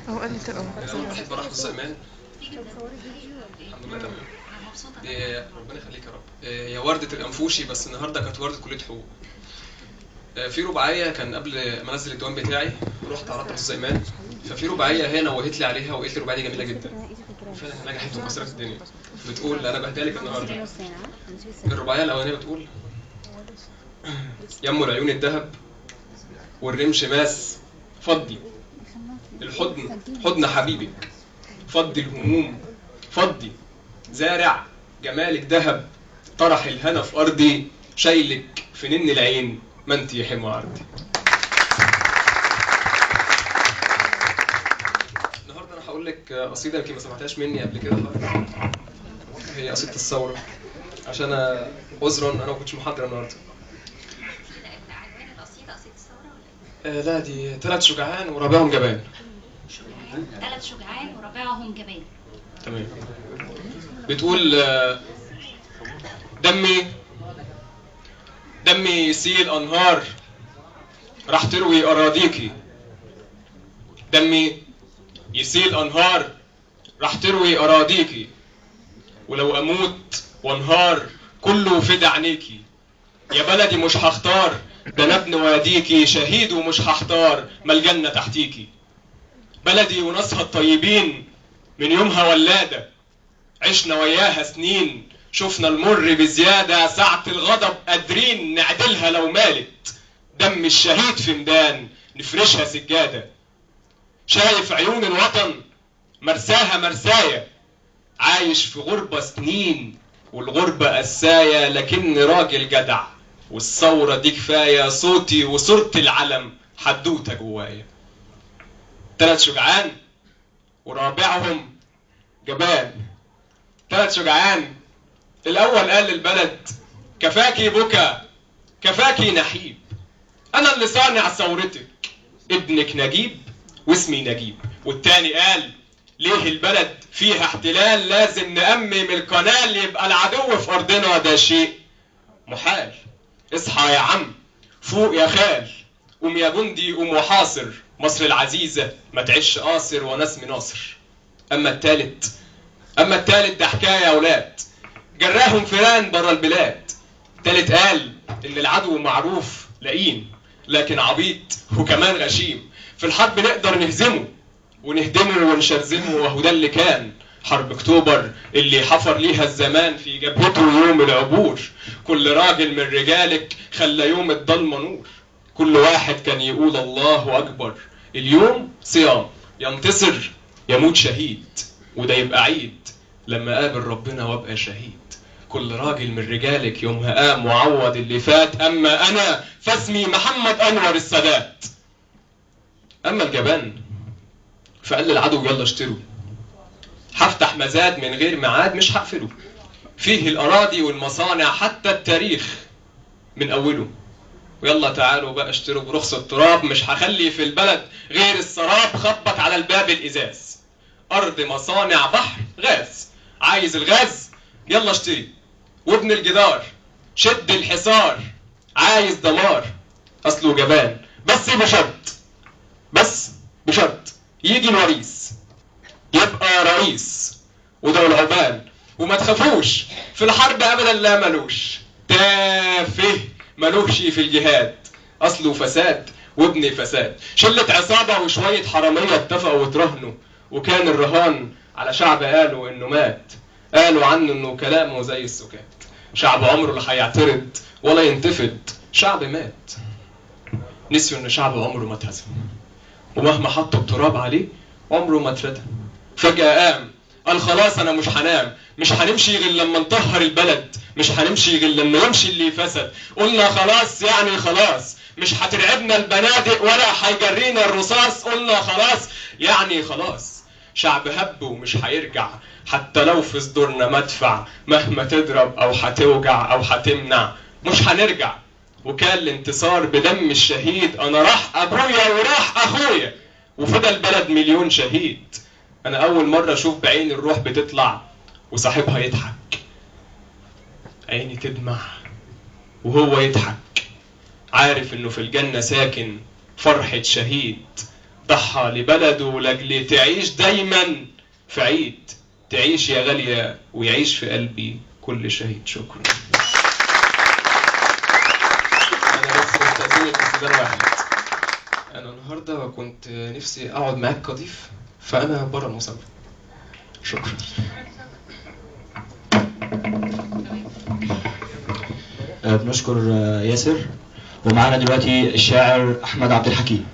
هو قال لي كده. بحب ارحب بالزمان. الحمد لله تمام. ربنا يخليك يا رب. هي وردة الأنفوشي، بس النهارده كانت وردة كلية حقوق. في رباعية كان قبل ما انزل الديوان بتاعي رحت عرضت الزمان، ففي رباعية هي نوهت لي عليها وقلت لي الرباعية دي جميلة جدا فعلا نجحت وكسرت الدنيا. بتقول انا بهديها لك النهارده. الرباعية الأولانية بتقول: يم العيون الذهب والرمش ماس فضي الحضن حضن حبيبك، فضي الهموم فضي زارع جمالك ذهب، طرح الهنا في أرضي، شايلك في نن العين ما انت يا حمى عرضي. النهارده انا هقول لك قصيده يمكن ما سمعتهاش مني قبل كده خالص. هي قصيده الثوره، عشان عذرا انا ما كنتش محضر النهارده. عنوان القصيده قصيده الثوره ولا ايه؟ لا، دي 3 شجعان ورابعهم جبان. 3 شجعان ورابعهم جبان. تمام. بتقول: دمي يسيل أنهار راح تروي أراضيكي، دمي يسيل أنهار راح تروي أراضيكي، ولو أموت وانهار كله فدا عينيكي، يا بلدي مش هختار ده أنا ابن واديكي، شهيد ومش هختار ما الجنة تحتيكي، بلدي وناسها الطيبين من يومها ولادة، عشنا وياها سنين شفنا المر بزيادة، ساعة الغضب قادرين نعدلها لو مالت، دم الشهيد في ميدان نفرشها سجادة، شايف عيون الوطن مرساها مرساية، عايش في غربة سنين والغربة قساية، لكن راجل جدع والثورة دي كفاية، صوتي وصورة العلم حدوتة جوايا. 3 شجعان ورابعهم جبان. 3 شجعان. الأول قال للبلد: كفاكي بكا كفاكي نحيب، أنا اللي صانع ثورتك، ابنك نجيب واسمي نجيب. والتاني قال: ليه البلد فيها احتلال، لازم نأمم القناة، يبقى العدو في أرضنا ده شيء محال، اصحى يا عم فوق يا خال، قوم يا جندي قوم وحاصر مصر العزيزة، ما تعيش قاصر وناس مناصر. أما التالت ده حكاية يا ولاد، جراهم فيران برا البلاد. تالت قال ان العدو معروف لئيم لكن عبيط وكمان غشيم، في الحرب نقدر نهزمه ونهدمه ونشرذمه، وهو ده اللي كان حرب اكتوبر اللي حفر ليها الزمان في جبهته يوم العبور، كل راجل من رجالك خلى يوم الضلمه نور، كل واحد كان يقول الله اكبر، اليوم صيام ينتصر يموت شهيد، وده يبقى عيد لما قابل ربنا وابقى شهيد، كل راجل من رجالك يومها قام وعوض اللي فات، اما انا فاسمي محمد انور السادات. اما الجبان فقال للعدو: يلا اشتروا، هفتح مزاد من غير ميعاد مش هقفله، فيه الاراضي والمصانع حتى التاريخ من اوله، ويلا تعالوا بقى اشتروا برخص التراب، مش هخلي في البلد غير السراب، خبط على الباب الازاز، ارض مصانع بحر غاز، عايز الغاز يلا اشتري، وابن الجدار شد الحصار، عايز دمار اصله جبان، بس بشرط يجي الوريث يبقى رئيس وده العبان، وما تخافوش في الحرب ابدا لا ملوش، تافه ملوش في الجهاد اصله فساد وابن فساد، شلة عصابة وشوية حرامية اتفقوا وترهنوا، وكان الرهان على شعب قالوا انه مات، قالوا عنه انه كلامه زي السكات، شعب عمره لا هيعترض ولا ينتفض، شعب مات، نسيوا ان شعب عمره ما اتهزم، ومهما حطوا التراب عليه عمره ما اتردم، فجأة قال خلاص انا مش هنام، مش هنمشي غير لما نطهر البلد، مش هنمشي غير لما يمشي اللي فسد، قلنا خلاص يعني خلاص، مش هترعبنا البنادق ولا هيجرينا الرصاص، قلنا خلاص يعني خلاص، شعب هب ومش هيرجع، حتى لو في صدورنا مدفع، مهما تضرب او هتوجع او هتمنع مش هنرجع، وكان الانتصار بدم الشهيد، انا راح ابويا وراح اخويا وفضل البلد مليون شهيد، انا اول مرة اشوف بعيني الروح بتطلع وصاحبها يضحك، عيني تدمع وهو يضحك، عارف انه في الجنة ساكن فرحة شهيد، ضحى لبلده لاجل تعيش دايما في عيد. تعيش يا غالية ويعيش في قلبي كل شهيد. شكرا. انا بس بستأذنك استئذان واحد. انا النهارده كنت نفسي اقعد معاك كضيف، فانا بره المسابقة. شكرا. بنشكر ياسر. ومعنا دلوقتي الشاعر أحمد عبد الحكيم.